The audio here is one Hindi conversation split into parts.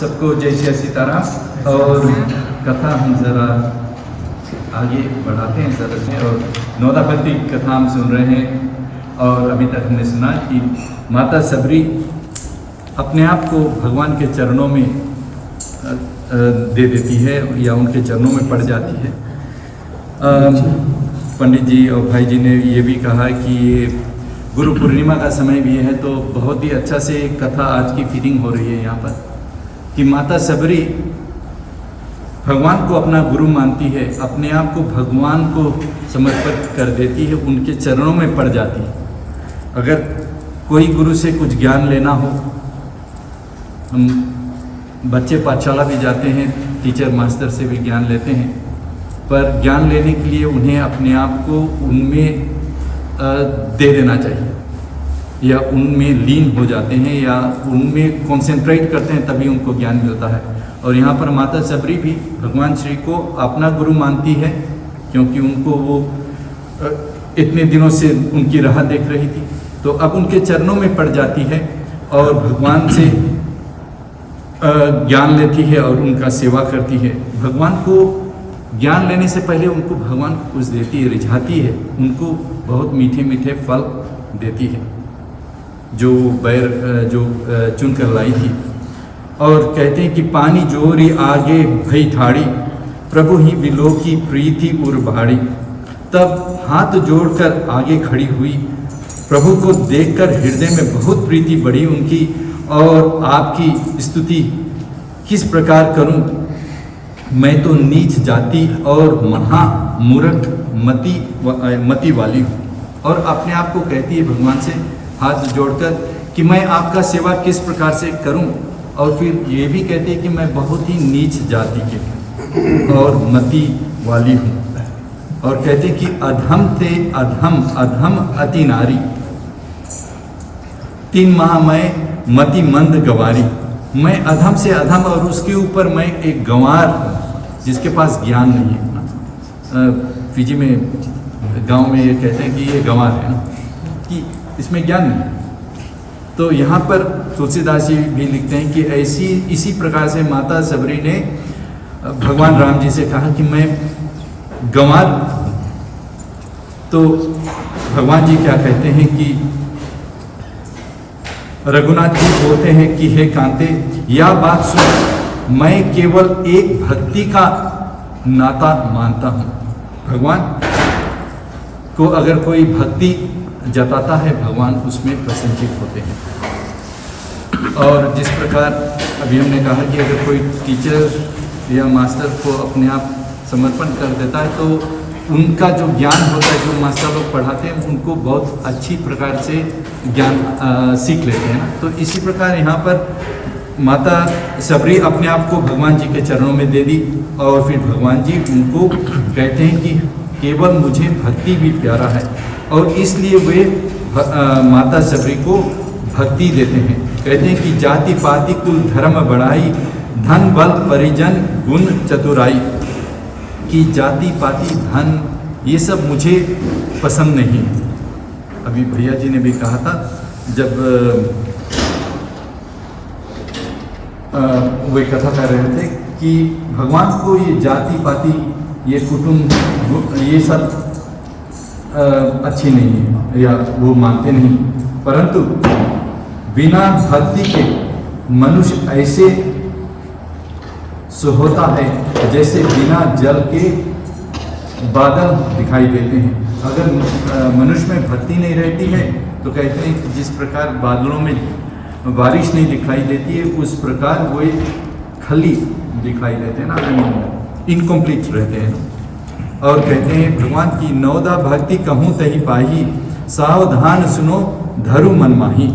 सबको जय श्री सीताराम। और कथा हम ज़रा आगे बढ़ाते हैं ज़रा से। और नौदा भक्ति कथा हम सुन रहे हैं और अभी तक हमने सुना कि माता सबरी अपने आप को भगवान के चरणों में दे देती है या उनके चरणों में पड़ जाती है। पंडित जी और भाई जी ने ये भी कहा कि ये गुरु पूर्णिमा का समय भी है, तो बहुत ही अच्छा से कथा आज की फीलिंग हो रही है यहाँ पर कि माता सबरी भगवान को अपना गुरु मानती है, अपने आप को भगवान को समर्पित कर देती है, उनके चरणों में पड़ जाती है। अगर कोई गुरु से कुछ ज्ञान लेना हो, हम बच्चे पाठशाला भी जाते हैं, टीचर मास्टर से भी ज्ञान लेते हैं, पर ज्ञान लेने के लिए उन्हें अपने आप को उनमें दे देना चाहिए या उनमें लीन हो जाते हैं या उनमें कंसंट्रेट करते हैं, तभी उनको ज्ञान मिलता है। और यहाँ पर माता सबरी भी भगवान श्री को अपना गुरु मानती है, क्योंकि उनको वो इतने दिनों से उनकी राह देख रही थी, तो अब उनके चरणों में पड़ जाती है और भगवान से ज्ञान लेती है और उनका सेवा करती है। भगवान को ज्ञान लेने से पहले उनको भगवान कुछ देती है, रिझाती है, उनको बहुत मीठे मीठे फल देती है जो चुन कर लाई थी। और कहते हैं कि पानी जोरी आगे भई ठाड़ी, प्रभु ही बिलो की प्रीति उर भाड़ी। तब हाथ जोड़कर आगे खड़ी हुई, प्रभु को देखकर हृदय में बहुत प्रीति बढ़ी उनकी, और आपकी स्तुति किस प्रकार करूं, मैं तो नीच जाति और महामूर्ख मति वाली हूँ। और अपने आप को कहती है भगवान से हाथ जोड़कर कि मैं आपका सेवा किस प्रकार से करूं, और फिर ये भी कहती है कि मैं बहुत ही नीच जाति के और मति वाली हूँ। और कहते हैं कि अधम थे अधम अधम अति नारी, 3 माह मैं मति मंद गंवारी। मैं अधम से अधम और उसके ऊपर मैं एक गंवार जिसके पास ज्ञान नहीं है। फिजी में गांव में ये कहते हैं कि ये गंवार है ना, कि इसमें ज्ञान नहीं है। तो यहाँ पर तुलसीदास जी भी लिखते हैं कि इसी प्रकार से माता सबरी ने भगवान राम जी से कहा कि मैं गंवार। तो भगवान जी क्या कहते हैं कि रघुनाथ जी बोलते हैं कि हे कांते, या बात सुन, मैं केवल एक भक्ति का नाता मानता हूँ। भगवान को अगर कोई भक्ति जताता है, भगवान उसमें प्रसन्नचित होते हैं। और जिस प्रकार अभी हमने कहा कि अगर कोई टीचर या मास्टर को अपने आप समर्पण कर देता है, तो उनका जो ज्ञान होता है, जो मास्टर लोग पढ़ाते हैं, उनको बहुत अच्छी प्रकार से ज्ञान सीख लेते हैं ना। तो इसी प्रकार यहाँ पर माता सबरी अपने आप को भगवान जी के चरणों में दे दी, और फिर भगवान जी उनको कहते हैं कि केवल मुझे भक्ति भी प्यारा है, और इसलिए वे माता सबरी को भक्ति देते हैं। कहते हैं कि जाति पाति कुल धर्म बढ़ाई, धन बल परिजन गुण चतुराई। कि जाति पाति धन ये सब मुझे पसंद नहीं। अभी भैया जी ने भी कहा था, जब वे कथा कर रहे थे कि भगवान को ये जाति पाति, ये कुटुंब, ये सब अच्छी नहीं है या वो मानते नहीं, परंतु बिना भक्ति के मनुष्य ऐसे सो होता है जैसे बिना जल के बादल दिखाई देते हैं। अगर मनुष्य में भक्ति नहीं रहती है, तो कहते हैं कि जिस प्रकार बादलों में बारिश नहीं दिखाई देती है, उस प्रकार वो खाली दिखाई देते हैं ना, इनकम्प्लीट रहते हैं। और कहते हैं भगवान की नौदा भक्ति कहूँ तही पाही, सावधान सुनो धरु मन माही।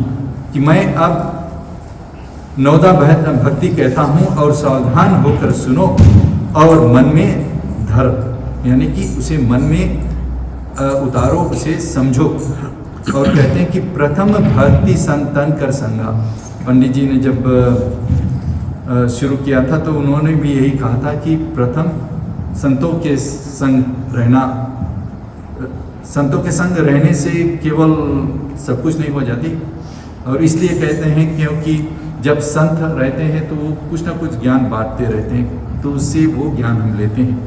कि मैं अब नौदा भक्ति कहता हूँ और सावधान होकर सुनो और मन में धर, यानी कि उसे मन में उतारो, उसे समझो। और कहते हैं कि प्रथम भक्ति संतन कर संगा। पंडित जी ने जब शुरू किया था, तो उन्होंने भी यही कहा था कि प्रथम संतों के संग रहना, संतों के संग रहने से केवल सब कुछ नहीं हो जाती। और इसलिए कहते हैं क्योंकि जब संत रहते हैं तो वो कुछ ना कुछ ज्ञान बांटते रहते हैं, तो उससे वो ज्ञान हम लेते हैं।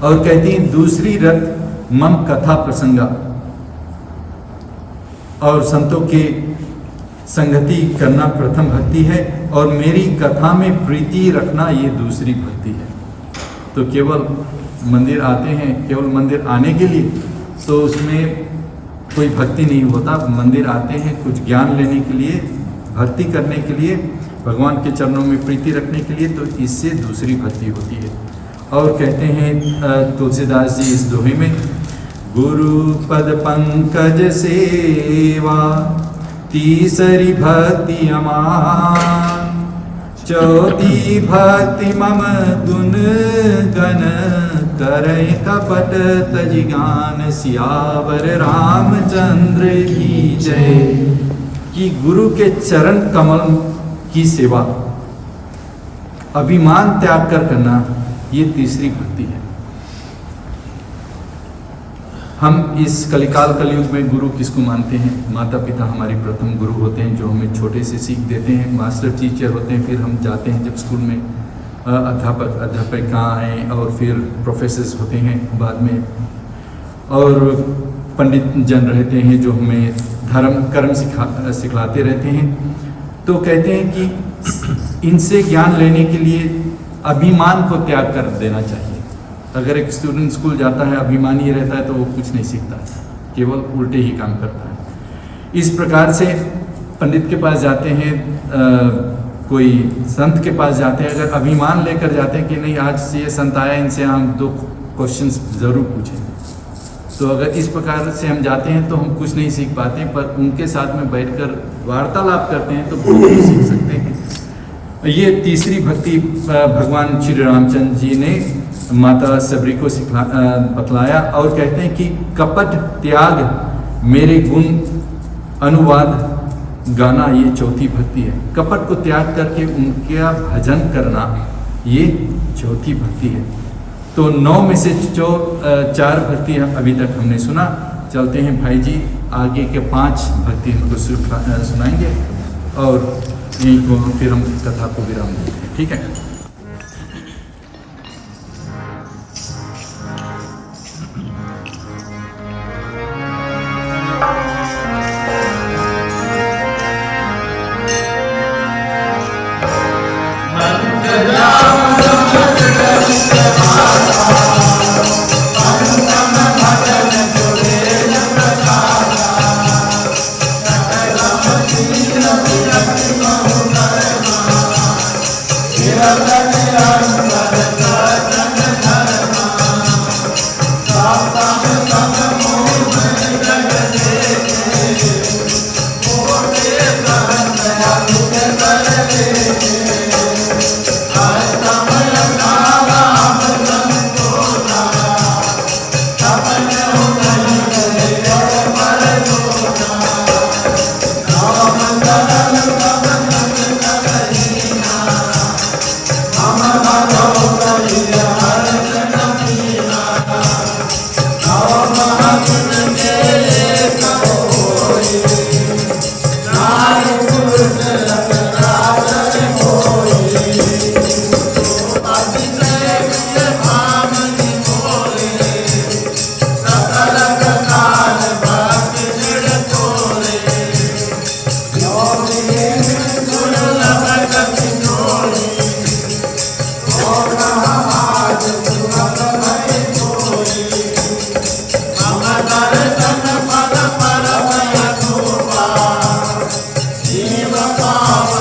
और कहती हैं दूसरी रत मम कथा प्रसंगा, और संतों के संगति करना प्रथम भक्ति है, और मेरी कथा में प्रीति रखना ये दूसरी भक्ति है। तो केवल मंदिर आते हैं, केवल मंदिर आने के लिए, तो उसमें कोई भक्ति नहीं होता। मंदिर आते हैं कुछ ज्ञान लेने के लिए, भक्ति करने के लिए, भगवान के चरणों में प्रीति रखने के लिए, तो इससे दूसरी भक्ति होती है। और कहते हैं तुलसीदास जी इस दोहे में, गुरु पद पंकज सेवा तीसरी भक्ति अमान, चौथी भक्ति मम गुण गण करे कपट तजिगान, सियावर रामचंद्र की जय। कि गुरु के चरण कमल की सेवा, अभिमान त्याग कर करना, ये तीसरी भक्ति है। हम इस कलिकाल कलयुग में गुरु किसको मानते हैं? माता पिता हमारे प्रथम गुरु होते हैं, जो हमें छोटे से सीख देते हैं, मास्टर टीचर होते हैं। फिर हम जाते हैं जब स्कूल में, अध्यापक अध्यापिकाएँ और फिर प्रोफेसर्स होते हैं बाद में, और पंडित जन रहते हैं जो हमें धर्म कर्म सिखलाते रहते हैं। तो कहते हैं कि इनसे ज्ञान लेने के लिए अभिमान को त्याग कर देना चाहिए। अगर एक स्टूडेंट स्कूल जाता है अभिमानी रहता है तो वो कुछ नहीं सीखता, केवल उल्टे ही काम करता है। इस प्रकार से पंडित के पास जाते हैं, कोई संत के पास जाते हैं, अगर अभिमान लेकर जाते हैं कि नहीं आज से ये संत आया, इनसे हम 2 क्वेश्चंस ज़रूर पूछेंगे, तो अगर इस प्रकार से हम जाते हैं तो हम कुछ नहीं सीख पाते हैं। पर उनके साथ में बैठकर वार्तालाप करते हैं तो बहुत कुछ सीख सकते हैं। ये तीसरी भक्ति भगवान श्री रामचंद्र जी ने माता सबरी को बतलाया, और कहते हैं कि कपट त्याग मेरे गुण अनुवाद गाना, ये चौथी भक्ति है। कपट को त्याग करके उनका भजन करना, ये चौथी भक्ति है। तो 9 में से 4 भक्ति अभी तक हमने सुना। चलते हैं भाई जी, आगे के 5 भक्ति हमको सुनाएंगे, और यहीं को फिर हम कथा को विराम देते हैं। ठीक है। Baba